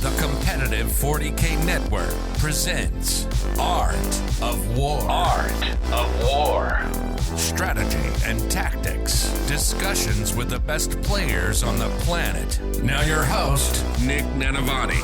The competitive 40K network presents Art of War. Art of War. Strategy and tactics. Discussions with the best players on the planet. Now your host, Nick Nanavati.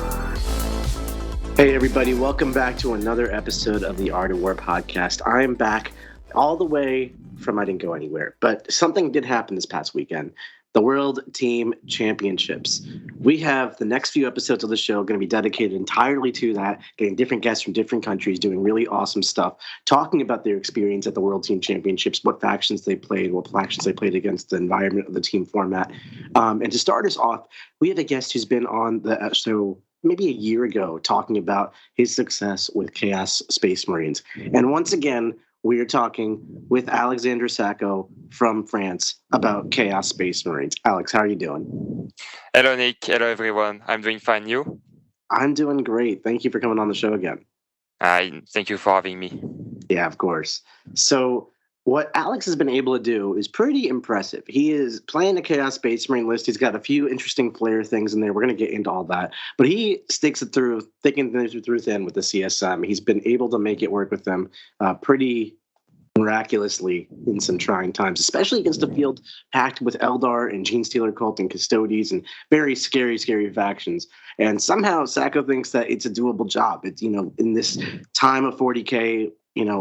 Hey everybody, welcome back to another episode of the Art of War podcast. I am back all the way from I didn't go anywhere, but something did happen this past weekend. The World Team Championships. We have the next few episodes of the show going to be dedicated entirely to that, getting different guests from different countries, doing really awesome stuff, talking about their experience at the World Team Championships, what factions they played, what factions they played against, the environment of the team format. And to start us off, we have a guest who's been on the show maybe a year ago talking about his success with Chaos Space Marines. And once again, we are talking with Alexander Sacco from France about Chaos Space Marines. Alex, how are you doing? Hello, Nick. Hello, everyone. I'm doing fine. You? I'm doing great. Thank you for coming on the show again. Thank you for having me. Yeah, of course. So what Alex has been able to do is pretty impressive. He is playing the Chaos Space Marine list. He's got a few interesting player things in there. We're going to get into all that. But he sticks it through thick and through thin with the CSM. He's been able to make it work with them pretty miraculously in some trying times, especially against a field packed with Eldar and Genestealer Cult and Custodies and very scary factions. And somehow Sacco thinks that it's a doable job. It's, in this time of 40K,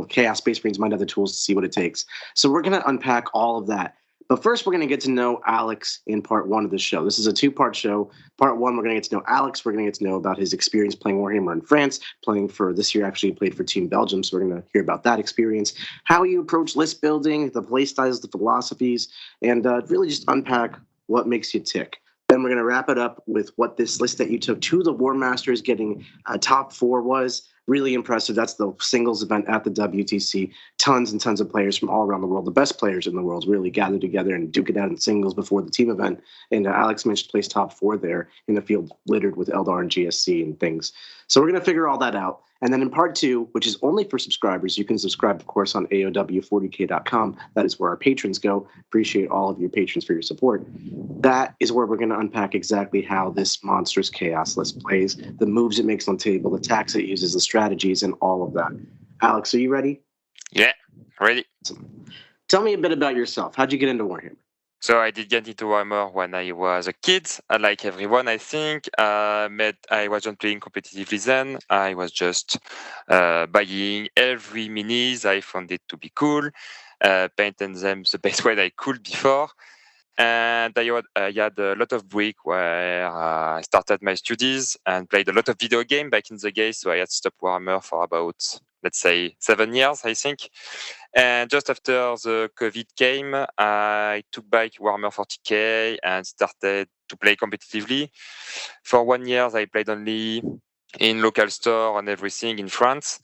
Chaos Space Marines might have the tools to see what it takes. So we're going to unpack all of that. But first, we're going to get to know Alex in part one of the show. This is a two-part show. Part one, we're going to get to know Alex. We're going to get to know about his experience playing Warhammer in France, playing for this year, actually played for Team Belgium. So we're going to hear about that experience, how you approach list building, the play styles, the philosophies, and really just unpack what makes you tick. Then we're going to wrap it up with what this list that you took to the War Masters getting top 4 was. Really impressive. That's the singles event at the WTC. Tons and tons of players from all around the world. The best players in the world really gathered together and duke it out in singles before the team event. And Alex managed to place top 4 there in the field littered with Eldar and GSC and things. So we're going to figure all that out. And then in part 2, which is only for subscribers, you can subscribe, of course, on AOW40K.com. That is where our patrons go. Appreciate all of your patrons for your support. That is where we're going to unpack exactly how this monstrous chaos list plays, the moves it makes on the table, the attacks it uses, the strategies, and all of that. Alex, are you ready? Yeah, ready. Tell me a bit about yourself. How'd you get into Warhammer? So I did get into Warhammer when I was a kid, like everyone, I think. I wasn't playing competitively then. I was just buying every minis. I found it to be cool, painting them the best way I could before. And I had a lot of break where I started my studies and played a lot of video game back in the day. So I had stopped Warhammer for about, let's say, 7 years, I think. And just after the COVID came, I took back Warhammer 40K and started to play competitively. For 1 year, I played only in local store and everything in France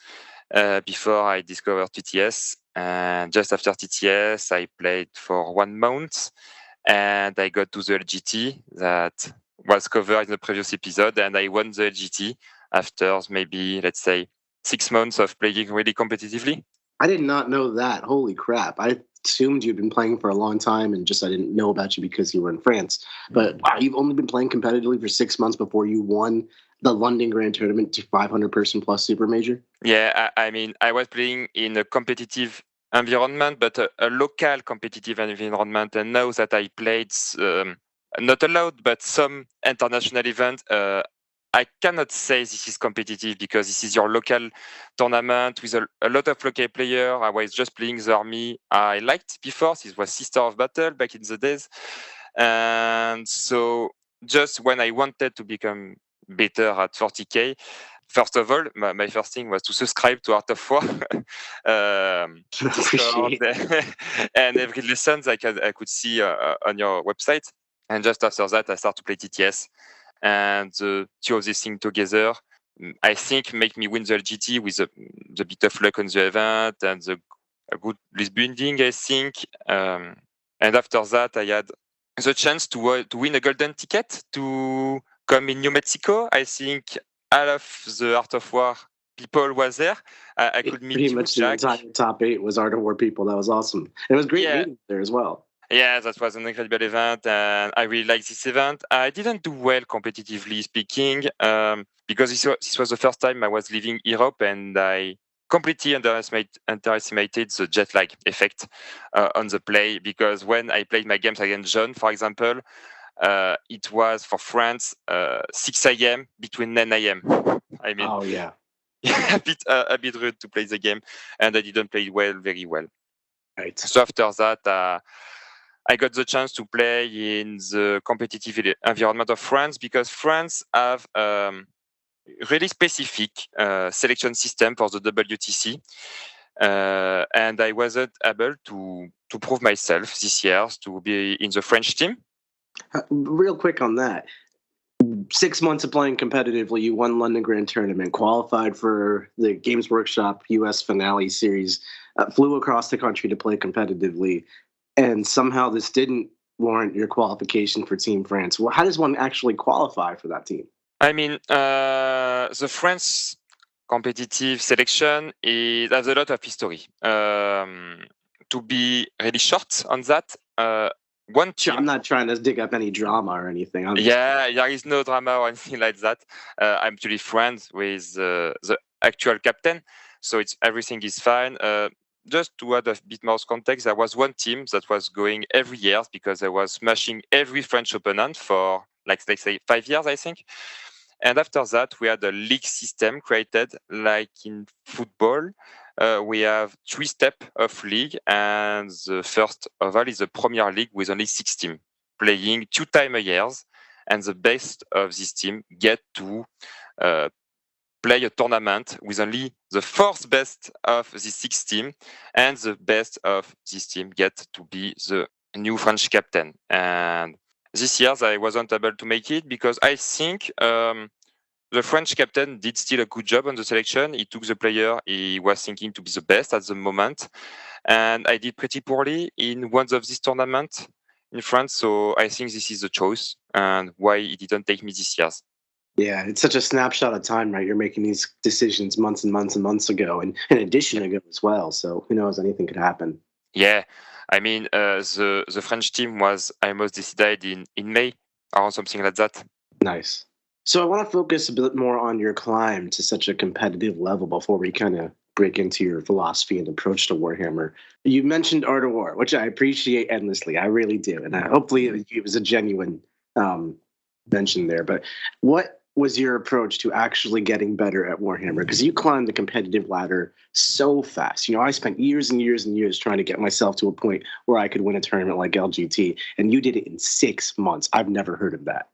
before I discovered TTS. And just after TTS, I played for 1 month. And I got to the LGT that was covered in the previous episode, and I won the LGT after maybe, let's say, 6 months of playing really competitively. I did not know that. Holy crap. I assumed you'd been playing for a long time and just I didn't know about you because you were in France. But wow, you've only been playing competitively for 6 months before you won the London Grand Tournament to 500-person plus Super Major? Yeah, I mean, I was playing in a competitive environment, but a local competitive environment. And now that I played, not a lot, but some international event, I cannot say this is competitive because this is your local tournament with a lot of local players. I was just playing the army I liked before. This was Sister of Battle back in the days. And so just when I wanted to become better at 40K, first of all, my first thing was to subscribe to Art of War. And every lesson I could see on your website. And just after that, I started to play TTS. And the two of these things together, I think, make me win the LGT with the bit of luck on the event and a good list building, I think. And after that, I had the chance to win a golden ticket to come in New Mexico. I think all of the Art of War people was there. I could meet pretty much Jack. The entire top 8 was Art of War people. That was awesome. And it was great meeting there as well. Yeah, that was an incredible event, and I really like this event. I didn't do well competitively speaking, because this was the first time I was leaving Europe, and I completely underestimated the jet lag effect on the play. Because when I played my games against John, for example, it was for France 6 a.m. between 9 a.m. I mean, Oh yeah. a bit rude to play the game, and I didn't play it very well. Right. So after that, I got the chance to play in the competitive environment of France, because France have really specific selection system for the WTC, and I wasn't able to prove myself this year to be in the French team. Real quick on that. 6 months of playing competitively, you won London Grand Tournament, qualified for the Games Workshop US Finale Series, flew across the country to play competitively, and somehow this didn't warrant your qualification for Team France. Well, how does one actually qualify for that team? I mean, the France competitive selection has a lot of history. To be really short on that, one Sure, team. I'm not trying to dig up any drama or anything. Yeah, there is no drama or anything like that. I'm actually friends with the actual captain, so everything is fine. Just to add a bit more context, there was one team that was going every year because I was smashing every French opponent for, like, let's say 5 years, I think. And after that, we had a league system created like in football. We have 3 steps of league, and the first of all is the Premier League with only 6 teams playing 2 times a year, and the best of this team get to play a tournament with only the 4th best of the 6 team, and the best of this team get to be the new French captain. And this year I wasn't able to make it because I think the French captain did still a good job on the selection. He took the player he was thinking to be the best at the moment, and I did pretty poorly in one of these tournaments in France. So I think this is the choice and why he didn't take me this year. Yeah, it's such a snapshot of time, right? You're making these decisions months and months and months ago, and in addition ago as well. So who knows? Anything could happen. Yeah, I mean, the French team was almost decided in May or something like that. Nice. So I want to focus a bit more on your climb to such a competitive level before we kind of break into your philosophy and approach to Warhammer. You mentioned Art of War, which I appreciate endlessly. I really do, and hopefully it was a genuine mention there. But what was your approach to actually getting better at Warhammer? Because you climbed the competitive ladder so fast. You know, I spent years and years and years trying to get myself to a point where I could win a tournament like LGT, and you did it in 6 months. I've never heard of that.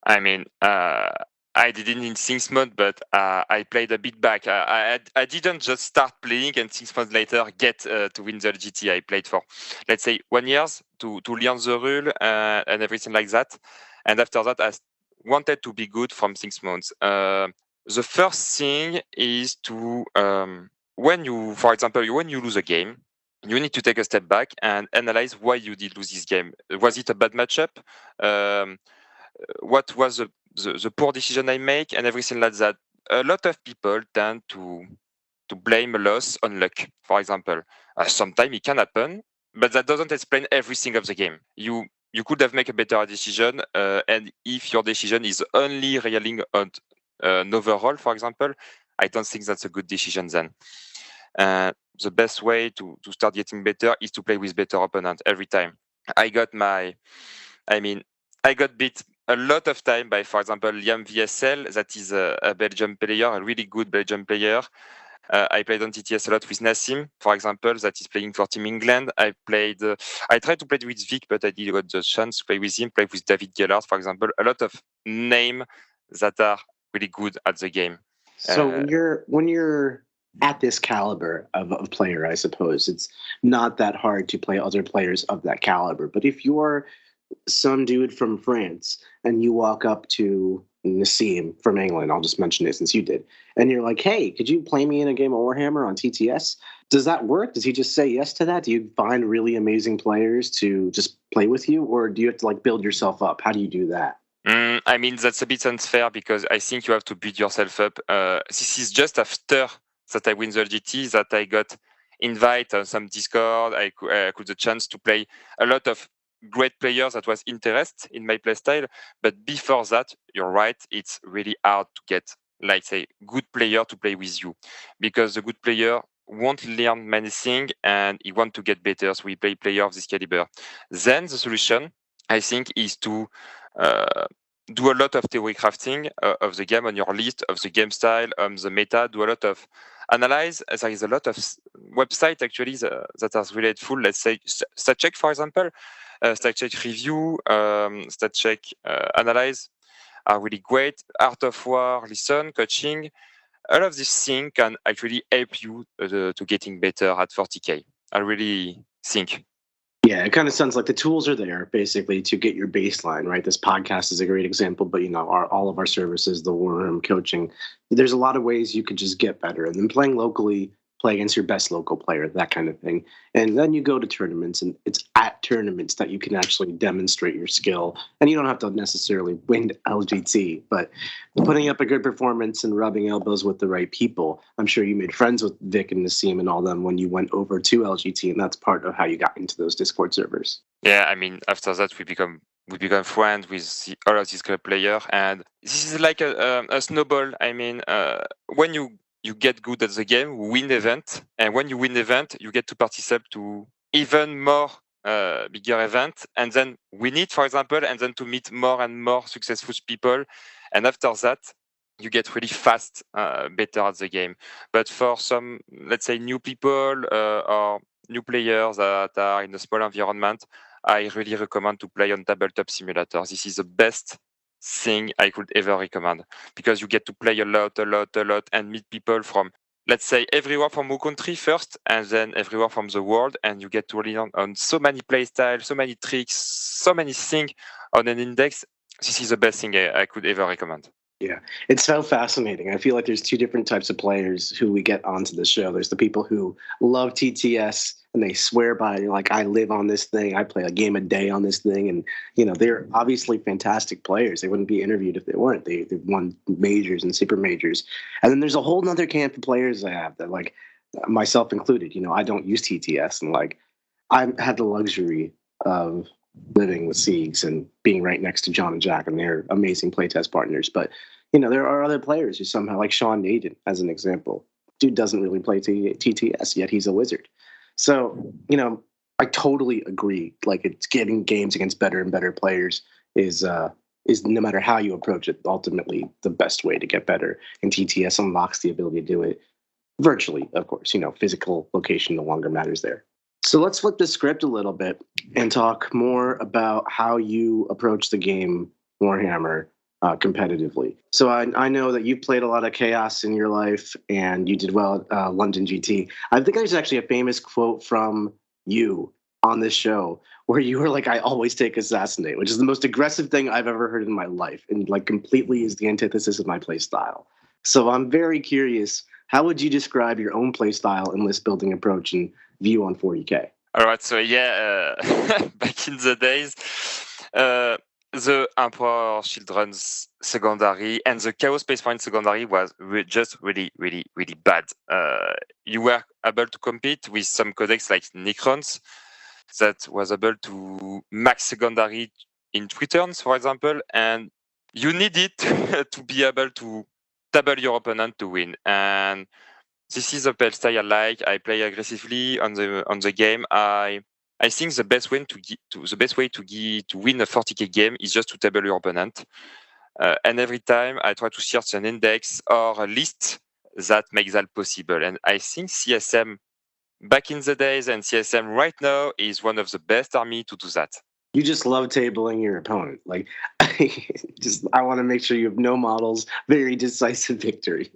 I mean, I did it in 6 months, but I played a bit back. I didn't just start playing and 6 months later get to win the LGT. I played for, let's say, 1 year to learn the rule and everything like that. And after that, I wanted to be good from 6 months. The first thing is to, when you, for example, when you lose a game, you need to take a step back and analyze why you did lose this game. Was it a bad matchup? What was the poor decision I make and everything like that. A lot of people tend to blame a loss on luck, for example. Sometimes it can happen, but that doesn't explain everything of the game. You could have made a better decision, and if your decision is only relying on an overall, for example, I don't think that's a good decision then. The best way to start getting better is to play with better opponents every time. I got beat a lot of time by, for example, Liam VSL, that is a Belgian player, a really good Belgian player. I played on TTS a lot with Nassim, for example, that is playing for Team England. I tried to play with Vic, but I didn't get the chance to play with him. Play with David Gellard, for example. A lot of names that are really good at the game. So when you're at this caliber of player, I suppose it's not that hard to play other players of that caliber. But if you're some dude from France and you walk up to Nassim from England, I'll just mention it since you did, and you're like, hey, could you play me in a game of Warhammer on TTS? Does that work? Does he just say yes to that? Do you find really amazing players to just play with you, or do you have to like build yourself up? How do you do that? I mean, that's a bit unfair because I think you have to build yourself up. This is just after that I win the LGT that I got invite on some Discord. I could the chance to play a lot of great players that was interest in my playstyle. But before that, you're right, it's really hard to get, like say, good player to play with you, because the good player won't learn many things and he want to get better. So we play player of this caliber. Then the solution, I think, is to do a lot of theory crafting of the game on your list, of the game style, the meta, do a lot of analyze. There is a lot of websites actually that are really helpful. Let's say StatCheck, for example, StatCheck review, StatCheck analyze are really great. Art of War, listen, coaching, all of these things can actually help you to getting better at 40K. I really think. Yeah, it kind of sounds like the tools are there basically to get your baseline, right? This podcast is a great example, but all of our services, the War Room coaching, there's a lot of ways you could just get better. And then playing locally, play against your best local player, that kind of thing. And then you go to tournaments, and it's at tournaments that you can actually demonstrate your skill. And you don't have to necessarily win LGT, but putting up a good performance and rubbing elbows with the right people. I'm sure you made friends with Vic and Nassim and all them when you went over to LGT, and that's part of how you got into those Discord servers. Yeah, I mean, after that, we become friends with all of these club players, and this is like a snowball. I mean, when you get good at the game, win event, and when you win event, you get to participate to even more bigger event, and then win it, for example, and then to meet more and more successful people, and after that, you get really fast better at the game. But for some, let's say, new people or new players that are in a small environment, I really recommend to play on Tabletop Simulator. This is the best thing I could ever recommend, because you get to play a lot, and meet people from, let's say, everywhere from our country first, and then everywhere from the world, and you get to learn on so many playstyles, so many tricks, so many things on an index. This is the best thing I could ever recommend. Yeah, it's so fascinating. I feel like there's two different types of players who we get onto the show. There's the people who love TTS and they swear by it, like, I live on this thing. I play a game a day on this thing. And, they're obviously fantastic players. They wouldn't be interviewed if they weren't. They've won majors and super majors. And then there's a whole nother camp of players I have that, like, myself included, I don't use TTS. And, like, I've had the luxury of living with Siegs and being right next to John and Jack, and they're amazing playtest partners. But there are other players who somehow, like Sean Naden as an example, dude doesn't really play TTS, yet he's a wizard. So I totally agree. Like, it's getting games against better and better players is no matter how you approach it, ultimately the best way to get better. And TTS unlocks the ability to do it virtually, of course. Physical location no longer matters there. So let's flip the script a little bit and talk more about how you approach the game Warhammer competitively. So I know that you've played a lot of Chaos in your life, and you did well at London GT. I think there's actually a famous quote from you on this show where you were like, I always take Assassinate, which is the most aggressive thing I've ever heard in my life, and like completely is the antithesis of my play style. So I'm very curious, how would you describe your own play style and list building approach and view on 40K? All right, so yeah, back in the days, the Emperor Children's secondary and the Chaos Space Marine secondary was just really, really, really bad. You were able to compete with some codex like Necrons that was able to max secondary in 3 turns, for example, and you needed to be able to double your opponent to win. And this is a play style I like. I play aggressively on the game. I think the best way to win a 40K game is just to table your opponent. And every time I try to search an index or a list that makes that possible. And I think CSM back in the days and CSM right now is one of the best army to do that. You just love tabling your opponent. Like, I want to make sure you have no models. Very decisive victory.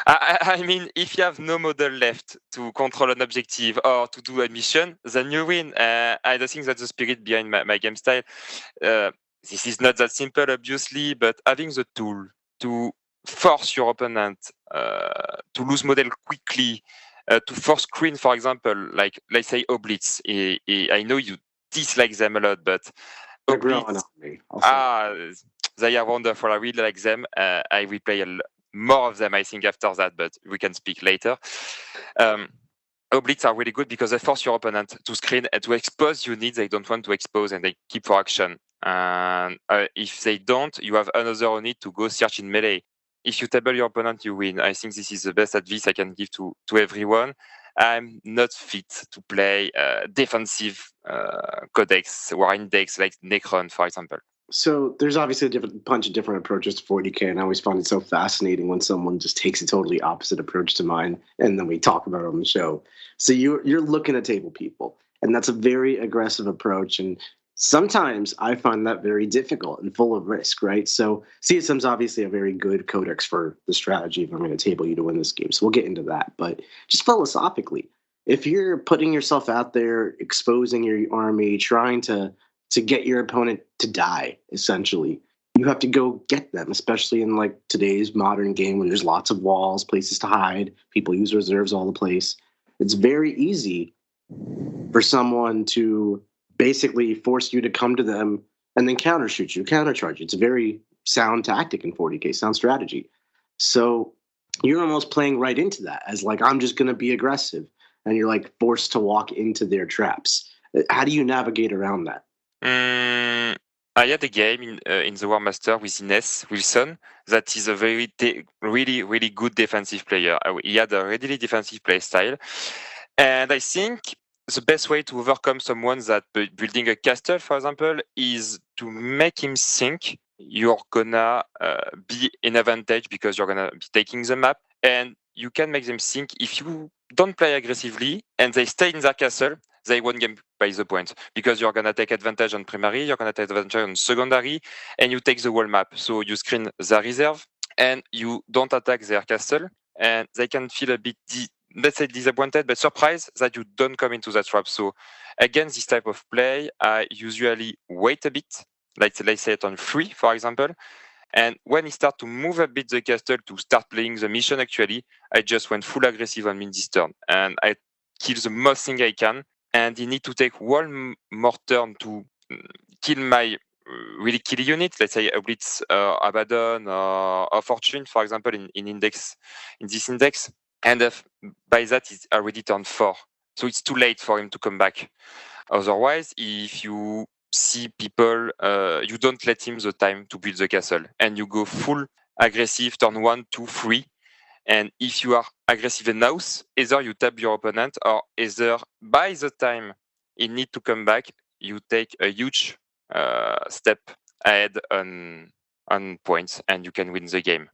I mean, if you have no model left to control an objective or to do a mission, then you win. I don't think that's the spirit behind my game style. This is not that simple, obviously, but having the tool to force your opponent to lose model quickly, to force screen, for example, like, let's say, Oblitz. I know you dislike them a lot, but Oblitz, they are wonderful. I really like them. I will play more of them, I think, after that, but we can speak later. obliques are really good because they force your opponent to screen and to expose units they don't want to expose, and they keep for action. And if they don't, you have another unit to go search in melee. If you table your opponent, you win. I think this is the best advice I can give to everyone. I'm not fit to play defensive codex or index like Necron, for example. So there's obviously a bunch of different approaches to 40k, and I always find it so fascinating when someone just takes a totally opposite approach to mine, and then we talk about it on the show. So you're looking to table people, and that's a very aggressive approach, and sometimes I find that very difficult and full of risk, right? So CSM's obviously a very good codex for the strategy if I'm going to table you to win this game. So we'll get into that, but just philosophically, if you're putting yourself out there, exposing your army, trying to get your opponent to die, essentially, you have to go get them, especially in like today's modern game where there's lots of walls, places to hide, people use reserves all the place. It's very easy for someone to basically force you to come to them and then counter shoot you, counter charge you. It's a very sound tactic in 40k, sound strategy. So you're almost playing right into that as like, I'm just going to be aggressive, and you're like forced to walk into their traps. How do you navigate around that? I had a game in the War Master with Ines Wilson that is a really, really good defensive player. He had a really defensive play style. And I think the best way to overcome someone that building a castle, for example, is to make him think you're gonna be in advantage because you're gonna be taking the map. And you can make them think if you don't play aggressively and they stay in their castle, they won't get by the point because you're going to take advantage on primary, you're going to take advantage on secondary, and you take the whole map. So you screen the reserve and you don't attack their castle, and they can feel a bit, let's say, disappointed, but surprised that you don't come into that trap. So against this type of play, I usually wait a bit, like let's say it on 3, for example. And when he start to move a bit the castle to start playing the mission, actually, I just went full aggressive on mid this turn. And I kill the most thing I can. And he need to take one more turn to kill my really kill unit, let's say a Blitz, Abaddon, or Fortune, for example, in this index. And by that, it's already turned 4. So it's too late for him to come back. Otherwise, if you see people, you don't let him the time to build the castle, and you go full aggressive turn 1, 2, 3. And if you are aggressive enough, either you tap your opponent, or either by the time he need to come back, you take a huge step ahead on points, and you can win the game.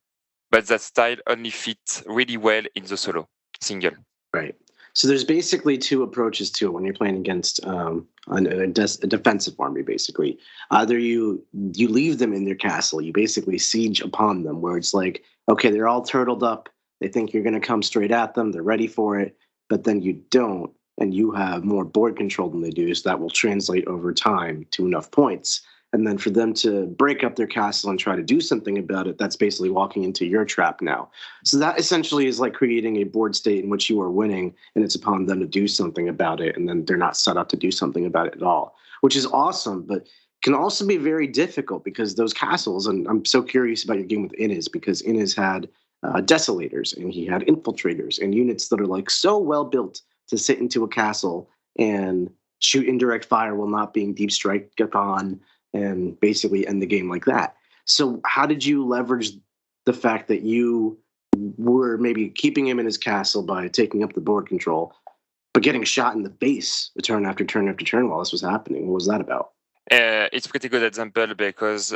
But that style only fits really well in the solo single. Right. So there's basically 2 approaches to it when you're playing against a defensive army, basically. Either you leave them in their castle, you basically siege upon them, where it's like, okay, they're all turtled up, they think you're going to come straight at them, they're ready for it, but then you don't, and you have more board control than they do, so that will translate over time to enough points. And then for them to break up their castle and try to do something about it, that's basically walking into your trap now. So that essentially is like creating a board state in which you are winning, and it's upon them to do something about it, and then they're not set up to do something about it at all, which is awesome, but can also be very difficult because those castles, and I'm so curious about your game with Inez, because Inez had Desolators, and he had Infiltrators, and units that are like so well built to sit into a castle and shoot indirect fire while not being deep strike upon, and basically end the game like that. So how did you leverage the fact that you were maybe keeping him in his castle by taking up the board control, but getting shot in the face turn after turn after turn while this was happening? What was that about? It's a pretty good example because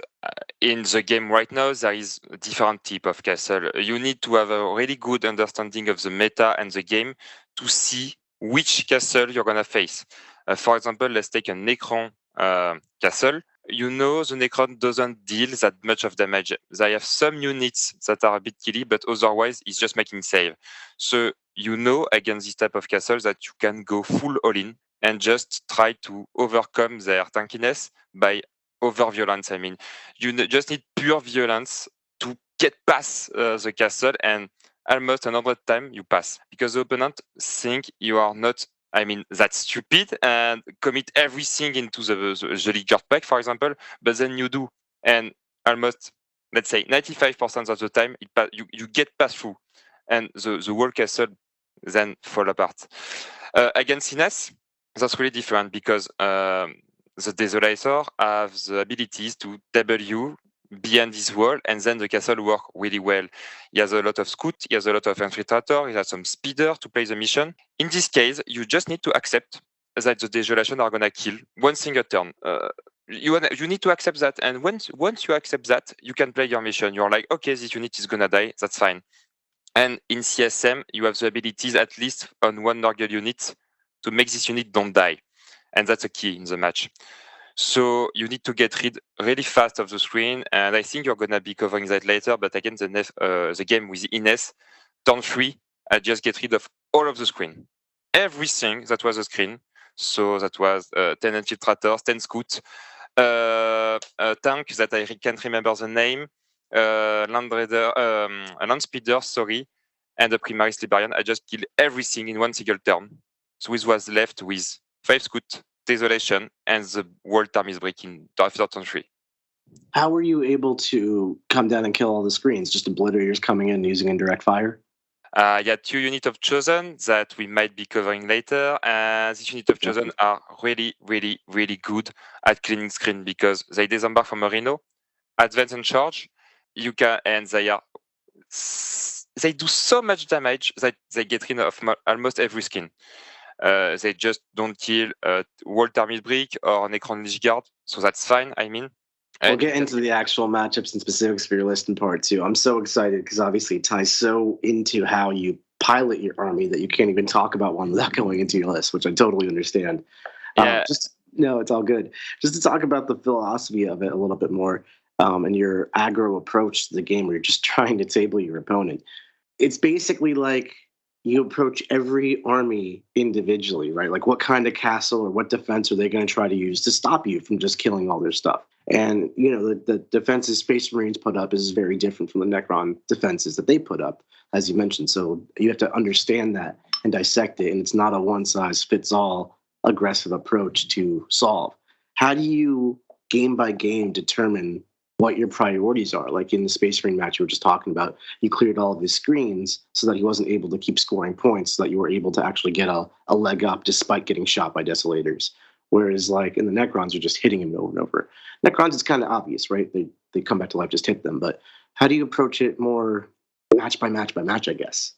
in the game right now, there is a different type of castle. You need to have a really good understanding of the meta and the game to see which castle you're going to face. For example, let's take a Necron castle. You know the Necron doesn't deal that much of damage. They have some units that are a bit killy, but otherwise it's just making save. So you know against this type of castle that you can go full all-in and just try to overcome their tankiness by over-violence. I mean, you just need pure violence to get past the castle, and almost another time you pass. Because the opponent think you are not, that's stupid and commit everything into the league guard pack, for example, but then you do. And almost, let's say, 95% of the time, you get passed through. And the whole castle then fall apart. Against Ines, that's really different because the Desolator have the abilities to W behind this wall, and then the castle work really well. He has a lot of scout, he has a lot of infiltrator, he has some speeder to play the mission. In this case, you just need to accept that the Desolation are gonna kill one single turn. You need to accept that, and once you accept that, you can play your mission. You're like, okay, this unit is gonna die, that's fine. And in CSM, you have the abilities, at least on one Nurgle unit, to make this unit don't die. And that's a key in the match. So you need to get rid really fast of the screen. And I think you're going to be covering that later. But again, the game with Ines, turn 3, I just get rid of all of the screen. Everything that was a screen. So that was 10 infiltrators, 10 scouts, a tank that I can't remember the name, a land speeder, sorry, and a Primaris Liberian. I just killed everything in one single turn. So it was left with 5 scout, Desolation, and the world armies breaking after turn 3. How were you able to come down and kill all the screens? Just obliterators coming in using indirect fire? Yeah, 2 units of Chosen that we might be covering later. And this unit of Chosen are really, really, really good at cleaning screen because they disembark from a Rhino, advance and charge. And they do so much damage that they get rid of almost every skin. They just don't kill World Army Brick or Necron Lich Guard, so that's fine, I mean. We'll get into the actual matchups and specifics for your list in part 2. I'm so excited because obviously it ties so into how you pilot your army that you can't even talk about one without going into your list, which I totally understand. Yeah. No, it's all good. Just to talk about the philosophy of it a little bit more, and your aggro approach to the game where you're just trying to table your opponent. It's basically like you approach every army individually, right? Like what kind of castle or what defense are they going to try to use to stop you from just killing all their stuff? And, the defenses Space Marines put up is very different from the Necron defenses that they put up, as you mentioned. So you have to understand that and dissect it. And it's not a one-size-fits-all aggressive approach to solve. How do you, game by game, determine what your priorities are? Like in the Space Marine match you were just talking about, you cleared all of his screens so that he wasn't able to keep scoring points, so that you were able to actually get a leg up despite getting shot by Desolators. Whereas like in the Necrons, you're just hitting him over and over. Necrons, it's kind of obvious, right? They come back to life, just hit them. But how do you approach it more match by match by match, I guess?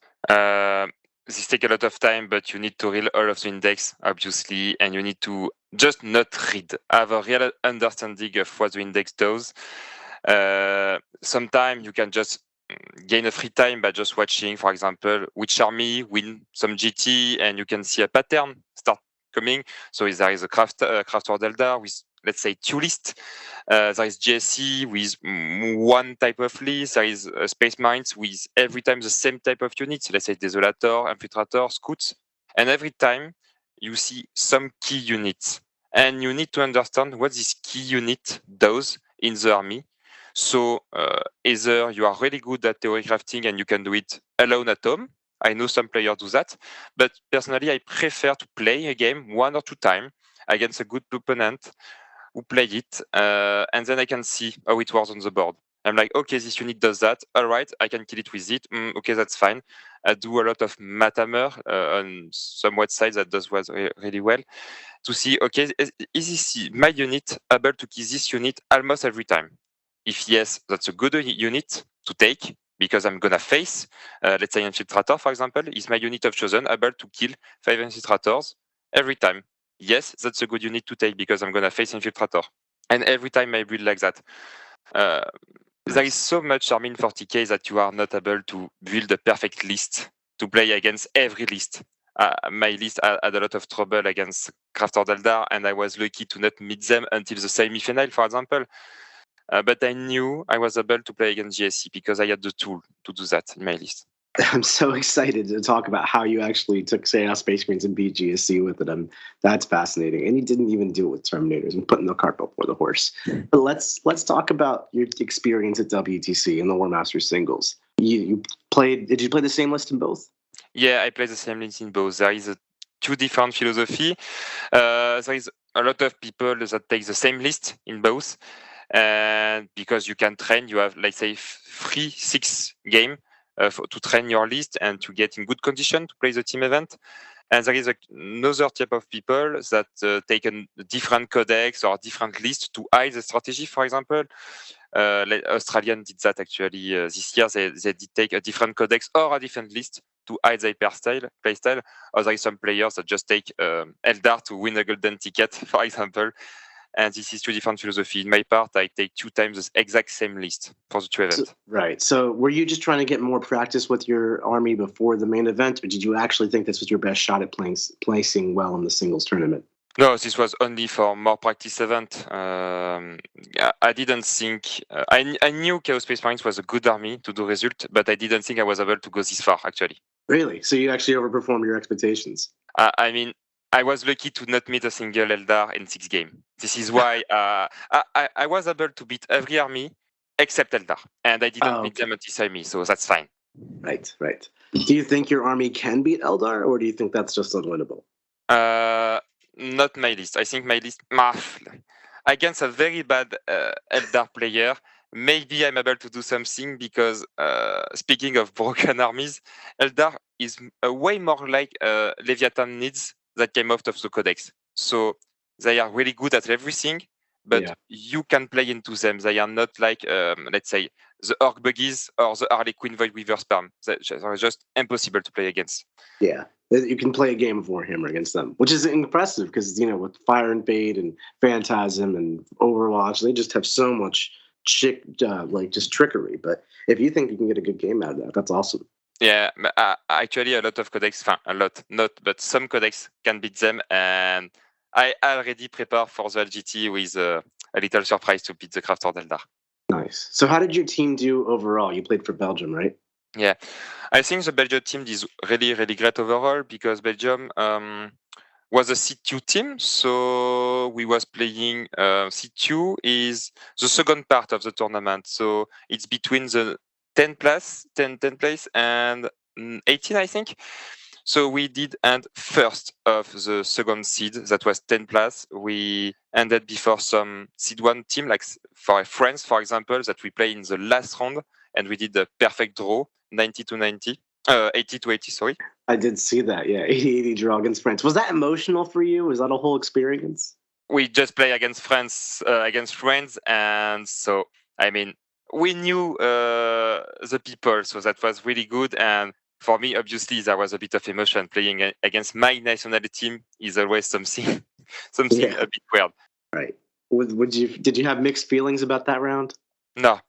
This takes a lot of time, but you need to read all of the index, obviously, and you need to just not read, have a real understanding of what the index does. Sometimes you can just gain a free time by just watching, for example, which army win some GT, and you can see a pattern start coming. So there is a Crafter Eldar with, let's say, 2 lists. There is GSC with 1 type of list. There is Space Marines with every time the same type of units. Let's say Desolator, Infiltrator, Scouts. And every time you see some key units. And you need to understand what this key unit does in the army. So either you are really good at theory crafting and you can do it alone at home. I know some players do that, but personally I prefer to play a game 1 or 2 times against a good opponent who play it, and then I can see how it works on the board. I'm like, okay, this unit does that. All right, I can kill it with it. Okay, that's fine. I do a lot of Mathammer on some websites that does really well to see, okay, is my unit able to kill this unit almost every time? If yes, that's a good unit to take because I'm gonna face, let's say, Infiltrator, for example. Is my unit of Chosen able to kill 5 Infiltrators every time? Yes, that's a good unit to take because I'm gonna face Infiltrator. And every time I build like that. There is so much army in 40k that you are not able to build a perfect list to play against every list. My list had a lot of trouble against Crafter Eldar, and I was lucky to not meet them until the semi-final, for example. But I knew I was able to play against GSC because I had the tool to do that in my list. I'm so excited to talk about how you actually took Space Marines and beat GSC with it. That's fascinating. And you didn't even do it with Terminators and putting the cart before the horse. But let's talk about your experience at WTC and the War Master singles. You played. Did you play the same list in both? Yeah, I played the same list in both. There is 2 different philosophy. There is a lot of people that take the same list in both. And because you can train, you have, let's say, 3-6 games to train your list and to get in good condition to play the team event. And there is another type of people that take a different codex or different list to hide the strategy, for example. Australian did that actually this year. They did take a different codex or a different list to hide their playstyle. Or there is some players that just take Eldar to win a golden ticket, for example. And this is two different philosophy. In my part, I take 2 times the exact same list for the 2 events. Right. So were you just trying to get more practice with your army before the main event, or did you actually think this was your best shot at placing well in the singles tournament? No, this was only for more practice event. I didn't think... I knew Chaos Space Marines was a good army to do result, but I didn't think I was able to go this far, actually. Really? So you actually overperformed your expectations? I mean, I was lucky to not meet a single Eldar in 6 games. This is why I was able to beat every army except Eldar. And I didn't beat them until me, so that's fine. Right. Do you think your army can beat Eldar, or do you think that's just unwinnable? Not my list. I think my list... Against a very bad Eldar player, maybe I'm able to do something because, speaking of broken armies, Eldar is way more like Leviathan needs that came out of the codex. So they are really good at everything, but you can play into them. They are not like, let's say, the Orc Buggies or the Harlequin Void Weaver Spam. They are just impossible to play against. Yeah, you can play a game of Warhammer against them, which is impressive because, with Fire and Fade and Phantasm and Overwatch, they just have so much just trickery. But if you think you can get a good game out of that, that's awesome. Yeah, actually, a lot of codex, but some codex can beat them, and I already prepare for the LGT with a little surprise to beat the Crafter Eldar. Nice. So how did your team do overall? You played for Belgium, right? Yeah, I think the Belgium team is really, really great overall because Belgium was a C2 team, so we was playing C2 is the second part of the tournament, so it's between the 10 place and 18, I think. So we did end first of the second seed, that was 10 plus. We ended before some seed 1 team, like for France, for example, that we play in the last round, and we did the perfect draw, 80 to 80, sorry. I did see that, yeah, 80-80 draw against France. Was that emotional for you? Was that a whole experience? We just play against France, and so, I mean, we knew the people, so that was really good. And for me, obviously, there was a bit of emotion. Playing against my national team is always something a bit weird. Right. Did you have mixed feelings about that round? No,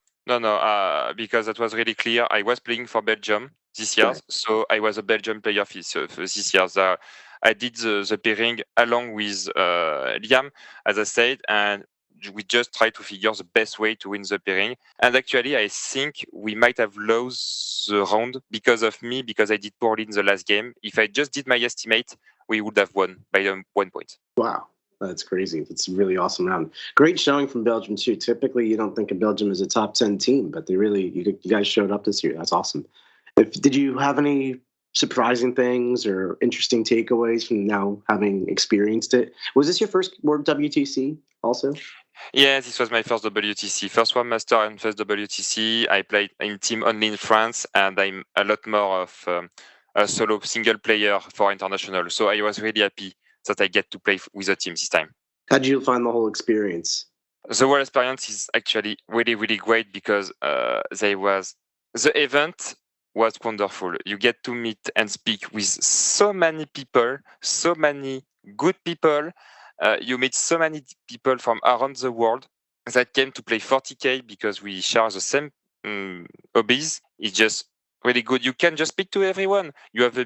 because that was really clear. I was playing for Belgium this year, so I was a Belgium player this year. I did the pairing along with Liam, as I said, and we just try to figure the best way to win the pairing. And actually, I think we might have lost the round because of me, because I did poorly in the last game. If I just did my estimate, we would have won by 1 point. Wow, that's crazy. That's a really awesome round. Great showing from Belgium, too. Typically, you don't think of Belgium as a top 10 team, but you guys showed up this year. That's awesome. Did you have any surprising things or interesting takeaways from now having experienced it? Was this your first World WTC also? Yeah, this was my first WTC. First one master and first WTC. I played in team only in France, and I'm a lot more of a solo single player for international. So I was really happy that I get to play with a team this time. How did you find the whole experience? The whole experience is actually really, really great because the event was wonderful. You get to meet and speak with so many people, so many good people. You meet so many people from around the world that came to play 40K because we share the same hobbies. It's just really good. You can just speak to everyone. You have a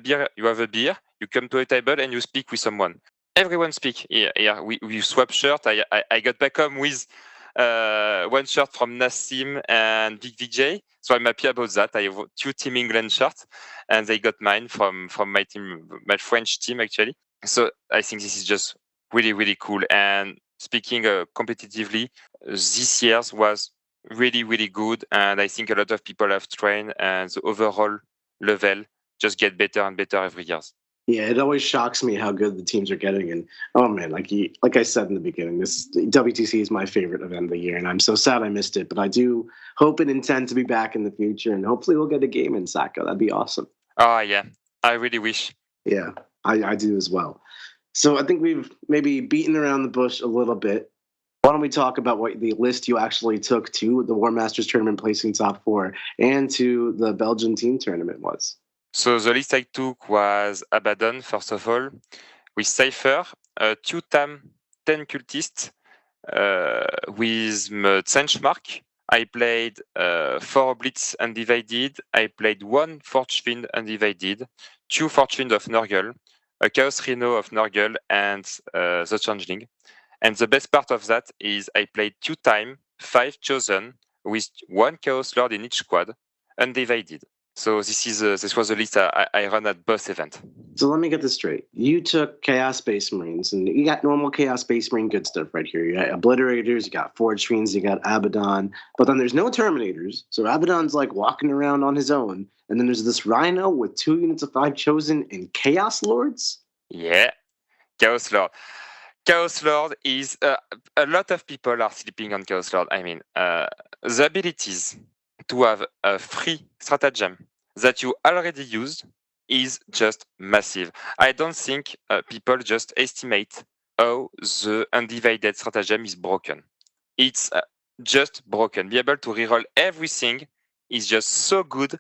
beer. You come to a table and you speak with someone. Everyone speak. Yeah. We swap shirt. I got back home with one shirt from Nassim and Big VJ. So I'm happy about that. I have 2 Team England shirts, and they got mine from my team, my French team actually. So I think this is just really, really cool. And speaking competitively, this year's was really, really good. And I think a lot of people have trained, and the overall level just get better and better every year. Yeah, it always shocks me how good the teams are getting. And oh man, like I said in the beginning, this WTC is my favorite event of the year, and I'm so sad I missed it. But I do hope and intend to be back in the future, and hopefully we'll get a game in Sacco. That'd be awesome. Oh yeah, I really wish. Yeah. I do as well. So I think we've maybe beaten around the bush a little bit. Why don't we talk about what the list you actually took to the War Masters tournament, placing top 4, and to the Belgian team tournament was? So the list I took was Abaddon, first of all, with Cypher, 2 TAM, 10 cultists, with Zenchmark. I played 4 Blitz Undivided. I played 1 Forgefiend Undivided, 2 Forgefiend of Nurgle, a Chaos Rhino of Nurgle, and the Changeling. And the best part of that is I played 2 times 5 Chosen with 1 Chaos Lord in each squad, Undivided. So this was the list I run at both event. So let me get this straight. You took Chaos Space Marines, and you got normal Chaos Space Marine good stuff right here. You got Obliterators, you got Forge Fiends, you got Abaddon, but then there's no Terminators. So Abaddon's like walking around on his own, and then there's this Rhino with 2 units of 5 Chosen and Chaos Lords? Yeah, Chaos Lord. Chaos Lord is... a lot of people are sleeping on Chaos Lord. I mean, the abilities to have a free stratagem that you already used is just massive. I don't think people just estimate how the Undivided stratagem is broken. It's just broken. Be able to reroll everything is just so good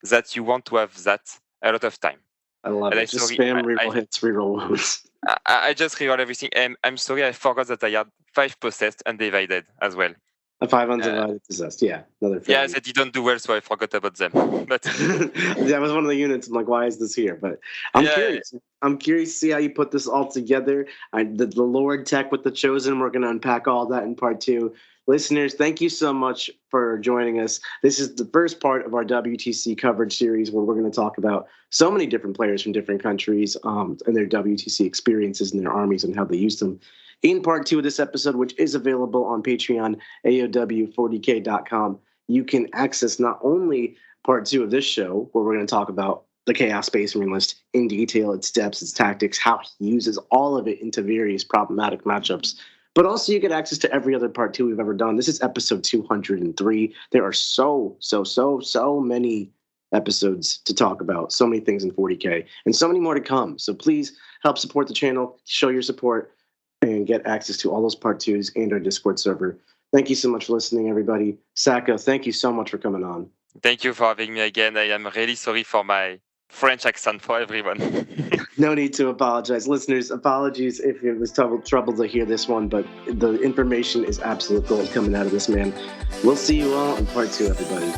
that you want to have that a lot of time. I love it. Just spam reroll hits, reroll wounds. I just reroll everything. And I'm sorry, I forgot that I had 5 possessed Undivided as well. A 5 Undivided possessed, yeah. Another yeah, they didn't do well, so I forgot about them. But that was one of the units. I'm like, why is this here? But I'm curious. Yeah. I'm curious to see how you put this all together. The Lord tech with the Chosen, we're going to unpack all that in part 2. Listeners, thank you so much for joining us. This is the first part of our WTC coverage series where we're going to talk about so many different players from different countries and their WTC experiences and their armies and how they use them. In part 2 of this episode, which is available on Patreon, AOW40k.com, you can access not only part 2 of this show, where we're going to talk about the Chaos Space Marine list in detail, its steps, its tactics, how he uses all of it into various problematic matchups, but also you get access to every other part 2 we've ever done. This is episode 203. There are so many episodes to talk about, so many things in 40K, and so many more to come. So please help support the channel, show your support, and get access to all those part 2s and our Discord server. Thank you so much for listening, everybody. Sacco, thank you so much for coming on. Thank you for having me again. I am really sorry for my French accent for everyone. No need to apologize. Listeners, apologies if it was trouble to hear this one, but the information is absolute gold coming out of this man. We'll see you all in part 2, everybody.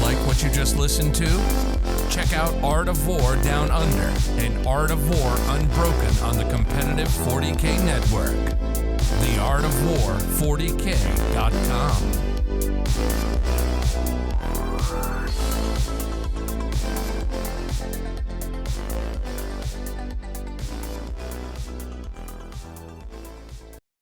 Like what you just listened to? Check out Art of War Down Under and Art of War Unbroken on the competitive 40K network. The Art of War 40K.com.